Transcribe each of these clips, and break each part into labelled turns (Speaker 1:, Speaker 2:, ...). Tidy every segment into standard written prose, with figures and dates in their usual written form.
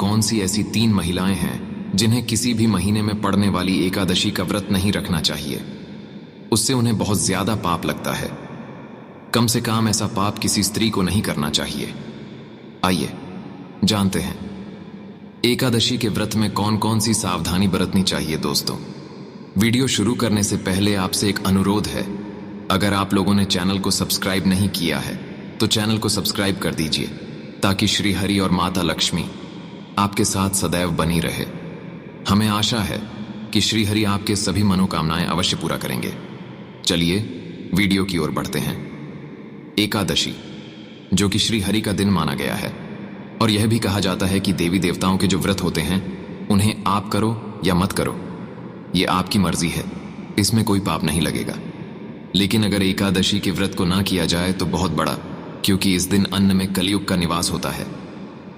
Speaker 1: कौन सी ऐसी 3 महिलाएं हैं जिन्हें किसी भी महीने में पड़ने वाली एकादशी का व्रत नहीं रखना चाहिए। उससे उन्हें बहुत ज्यादा पाप लगता है। कम से कम ऐसा पाप किसी स्त्री को नहीं करना चाहिए। आइए जानते हैं एकादशी के व्रत में कौन कौन सी सावधानी बरतनी चाहिए। दोस्तों, वीडियो शुरू करने से पहले आपसे एक अनुरोध है, अगर आप लोगों ने चैनल को सब्सक्राइब नहीं किया है तो चैनल को सब्सक्राइब कर दीजिए ताकि श्री हरि और माता लक्ष्मी आपके साथ सदैव बनी रहे। हमें आशा है कि श्री हरि आपके सभी मनोकामनाएं अवश्य पूरा करेंगे। चलिए वीडियो की ओर बढ़ते हैं। एकादशी, जो कि श्री हरि का दिन माना गया है, और यह भी कहा जाता है कि देवी देवताओं के जो व्रत होते हैं उन्हें आप करो या मत करो, ये आपकी मर्जी है, इसमें कोई पाप नहीं लगेगा। लेकिन अगर एकादशी के व्रत को ना किया जाए तो बहुत बड़ा, क्योंकि इस दिन अन्न में कलयुग का निवास होता है।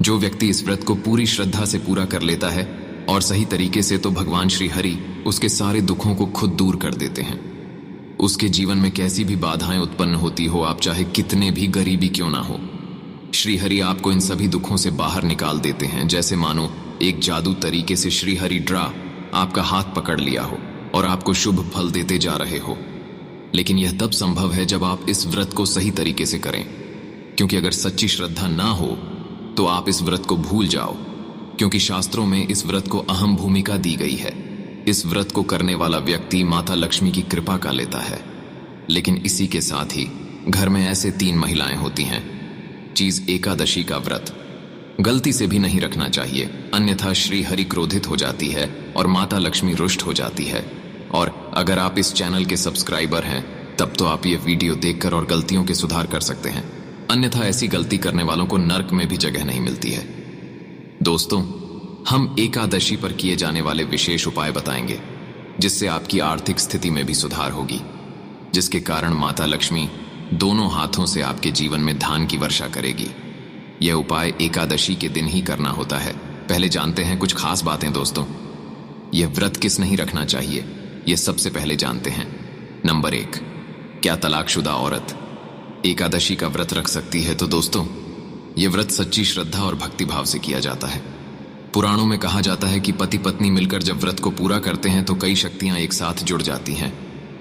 Speaker 1: जो व्यक्ति इस व्रत को पूरी श्रद्धा से पूरा कर लेता है और सही तरीके से, तो भगवान श्री हरि उसके सारे दुखों को खुद दूर कर देते हैं। उसके जीवन में कैसी भी बाधाएं उत्पन्न होती हो, आप चाहे कितने भी गरीबी क्यों ना हो, श्री हरि आपको इन सभी दुखों से बाहर निकाल देते हैं। जैसे मानो एक जादू तरीके से श्री हरि ड्रा आपका हाथ पकड़ लिया हो और आपको शुभ फल देते जा रहे हो। लेकिन यह तब संभव है जब आप इस व्रत को सही तरीके से करें, क्योंकि अगर सच्ची श्रद्धा ना हो तो आप इस व्रत को भूल जाओ, क्योंकि शास्त्रों में इस व्रत को अहम भूमिका दी गई है। इस व्रत को करने वाला व्यक्ति माता लक्ष्मी की कृपा का लेता है। लेकिन इसी के साथ ही घर में ऐसे 3 महिलाएं होती हैं। चीज एकादशी का व्रत गलती से भी नहीं रखना चाहिए, अन्यथा श्री हरि क्रोधित हो जाती है और माता लक्ष्मी रुष्ट हो जाती है। और अगर आप इस चैनल के सब्सक्राइबर हैं तब तो आप ये वीडियो देखकर और गलतियों के सुधार कर सकते हैं, अन्यथा ऐसी गलती करने वालों को नर्क में भी जगह नहीं मिलती है। दोस्तों, हम एकादशी पर किए जाने वाले विशेष उपाय बताएंगे, जिससे आपकी आर्थिक स्थिति में भी सुधार होगी, जिसके कारण माता लक्ष्मी दोनों हाथों से आपके जीवन में धान की वर्षा करेगी। यह उपाय एकादशी के दिन ही करना होता है। पहले जानते हैं कुछ खास बातें। दोस्तों, यह व्रत किस नहीं रखना चाहिए, यह सबसे पहले जानते हैं। नंबर 1, क्या तलाकशुदा औरत एकादशी का व्रत रख सकती है? तो दोस्तों, यह व्रत सच्ची श्रद्धा और भक्तिभाव से किया जाता है। पुराणों में कहा जाता है कि पति पत्नी मिलकर जब व्रत को पूरा करते हैं तो कई शक्तियां एक साथ जुड़ जाती हैं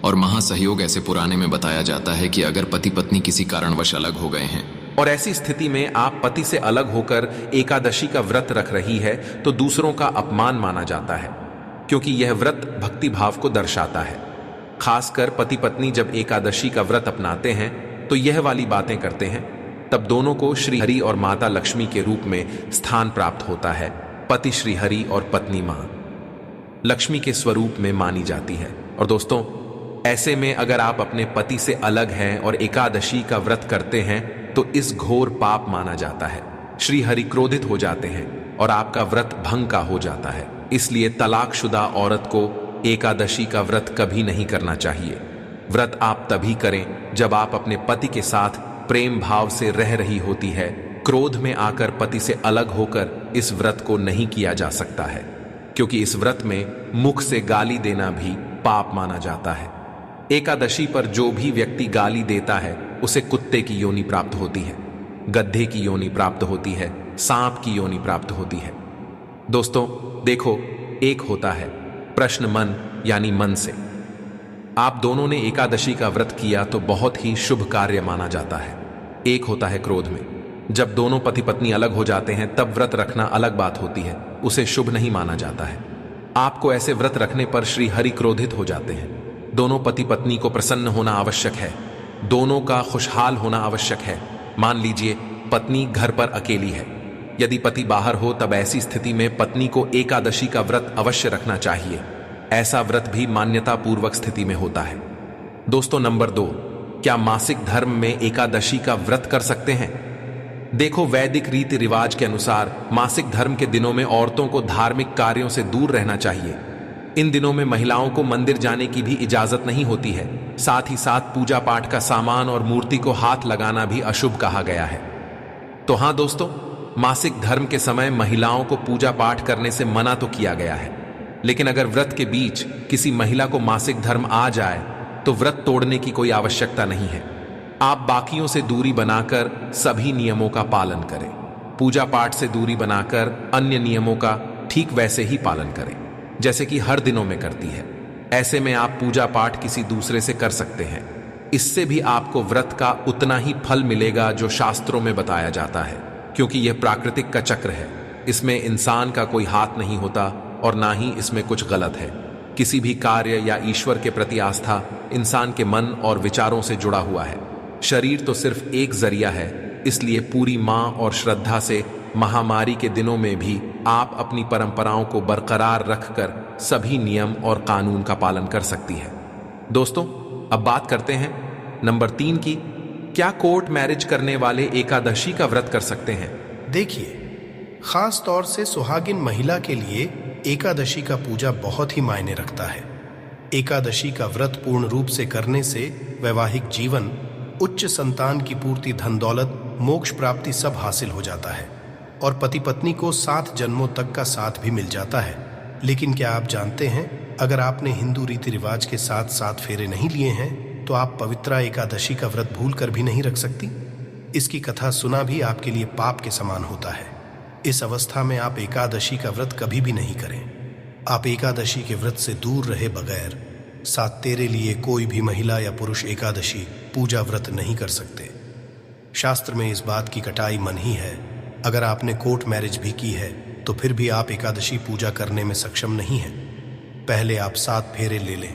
Speaker 1: और महासहयोग ऐसे पुराने में बताया जाता है कि अगर पति पत्नी किसी कारणवश अलग हो गए हैं
Speaker 2: और ऐसी स्थिति में आप पति से अलग होकर एकादशी का व्रत रख रही है तो दूसरों का अपमान माना जाता है, क्योंकि यह व्रत भक्ति भाव को दर्शाता है। खासकर पति पत्नी जब एकादशी का व्रत अपनाते हैं तो यह वाली बातें करते हैं, तब दोनों को श्री हरि और माता लक्ष्मी के रूप में स्थान प्राप्त होता है। पति श्री हरि और पत्नी मां लक्ष्मी के स्वरूप में मानी जाती है। और दोस्तों, ऐसे में अगर आप अपने पति से अलग हैं और एकादशी का व्रत करते हैं तो इस घोर पाप माना जाता है। श्री हरि क्रोधित हो जाते हैं और आपका व्रत भंग का हो जाता है। इसलिए तलाकशुदा औरत को एकादशी का व्रत कभी नहीं करना चाहिए। व्रत आप तभी करें जब आप अपने पति के साथ प्रेम भाव से रह रही होती है। क्रोध में आकर पति से अलग होकर इस व्रत को नहीं किया जा सकता है, क्योंकि इस व्रत में मुख से गाली देना भी पाप माना जाता है। एकादशी पर जो भी व्यक्ति गाली देता है उसे कुत्ते की योनि प्राप्त होती है, गड्ढे की योनि प्राप्त होती है, सांप की योनि प्राप्त होती है। दोस्तों देखो, एक होता है प्रश्न मन यानी मन से। आप दोनों ने एकादशी का व्रत किया तो बहुत ही शुभ कार्य माना जाता है। एक होता है क्रोध में। जब दोनों पति पत्नी अलग हो जाते हैं तब व्रत रखना अलग बात होती है, उसे शुभ नहीं माना जाता है। आपको ऐसे व्रत रखने पर श्री हरि क्रोधित हो जाते हैं। दोनों पति पत्नी को प्रसन्न होना आवश्यक है, दोनों का खुशहाल होना आवश्यक है। मान लीजिए पत्नी घर पर अकेली है, यदि पति बाहर हो तब ऐसी स्थिति में पत्नी को एकादशी का व्रत अवश्य रखना चाहिए। ऐसा व्रत भी मान्यता पूर्वक स्थिति में होता है। दोस्तों नंबर 2, क्या मासिक धर्म में एकादशी का व्रत कर सकते हैं? देखो, वैदिक रीति रिवाज के अनुसार मासिक धर्म के दिनों में औरतों को धार्मिक कार्यों से दूर रहना चाहिए। इन दिनों में महिलाओं को मंदिर जाने की भी इजाजत नहीं होती है। साथ ही साथ पूजा पाठ का सामान और मूर्ति को हाथ लगाना भी अशुभ कहा गया है। तो हाँ दोस्तों, मासिक धर्म के समय महिलाओं को पूजा पाठ करने से मना तो किया गया है, लेकिन अगर व्रत के बीच किसी महिला को मासिक धर्म आ जाए तो व्रत तोड़ने की कोई आवश्यकता नहीं है। आप बाकियों से दूरी बनाकर सभी नियमों का पालन करें। पूजा पाठ से दूरी बनाकर अन्य नियमों का ठीक वैसे ही पालन करें जैसे कि हर दिनों में करती है। ऐसे में आप पूजा पाठ किसी दूसरे से कर सकते हैं। इससे भी आपको व्रत का उतना ही फल मिलेगा जो शास्त्रों में बताया जाता है, क्योंकि यह प्राकृतिक का चक्र है। इसमें इंसान का कोई हाथ नहीं होता और ना ही इसमें कुछ गलत है। किसी भी कार्य या ईश्वर के प्रति आस्था इंसान के मन और विचारों से जुड़ा हुआ है। शरीर तो सिर्फ एक जरिया है, इसलिए पूरी मां और श्रद्धा से महामारी के दिनों में भी आप अपनी परंपराओं को बरकरार रखकर सभी नियम और कानून का पालन कर सकती है। दोस्तों, अब बात करते हैं नंबर 3 की। क्या कोर्ट मैरिज करने वाले एकादशी का व्रत कर सकते हैं?
Speaker 3: देखिए, खास तौर से सुहागिन महिला के लिए एकादशी का पूजा बहुत ही मायने रखता है। एकादशी का व्रत पूर्ण रूप से करने से वैवाहिक जीवन, उच्च संतान की पूर्ति, धन दौलत, मोक्ष प्राप्ति सब हासिल हो जाता है और पति पत्नी को 7 जन्मों तक का साथ भी मिल जाता है। लेकिन क्या आप जानते हैं, अगर आपने हिंदू रीति रिवाज के साथ 7 फेरे नहीं लिए हैं तो आप पवित्रा एकादशी का व्रत भूल कर भी नहीं रख सकती। इसकी कथा सुना भी आपके लिए पाप के समान होता है। इस अवस्था में आप एकादशी का व्रत कभी भी नहीं करें। आप एकादशी के व्रत से दूर रहे बगैर 7 तेरे लिए कोई भी महिला या पुरुष एकादशी पूजा व्रत नहीं कर सकते। शास्त्र में इस बात की कटाई मनाही है। अगर आपने कोर्ट मैरिज भी की है तो फिर भी आप एकादशी पूजा करने में सक्षम नहीं हैं। पहले आप 7 फेरे ले लें,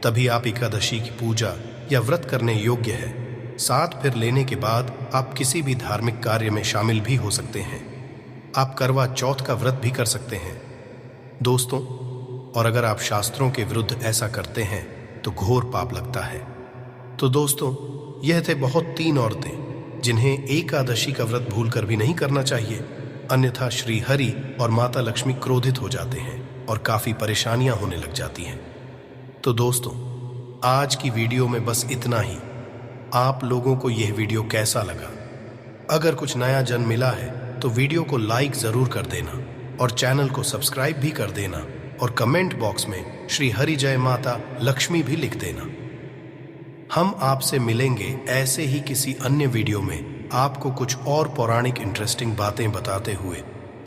Speaker 3: तभी आप एकादशी की पूजा या व्रत करने योग्य है। 7 फेर लेने के बाद आप किसी भी धार्मिक कार्य में शामिल भी हो सकते हैं। आप करवा चौथ का व्रत भी कर सकते हैं दोस्तों, और अगर आप शास्त्रों के विरुद्ध ऐसा करते हैं तो घोर पाप लगता है। तो दोस्तों, यह थे बहुत 3 औरतें जिन्हें एकादशी का व्रत भूलकर भी नहीं करना चाहिए, अन्यथा श्री हरि और माता लक्ष्मी क्रोधित हो जाते हैं और काफी परेशानियां होने लग जाती हैं। तो दोस्तों, आज की वीडियो में बस इतना ही। आप लोगों को यह वीडियो कैसा लगा? अगर कुछ नया जन मिला है तो वीडियो को लाइक जरूर कर देना और चैनल को सब्सक्राइब भी कर देना और कमेंट बॉक्स में श्री हरि जय माता लक्ष्मी भी लिख देना। हम आपसे मिलेंगे ऐसे ही किसी अन्य वीडियो में आपको कुछ और पौराणिक इंटरेस्टिंग बातें बताते हुए।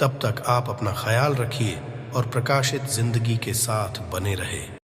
Speaker 3: तब तक आप अपना ख्याल रखिए और प्रकाशित जिंदगी के साथ बने रहे।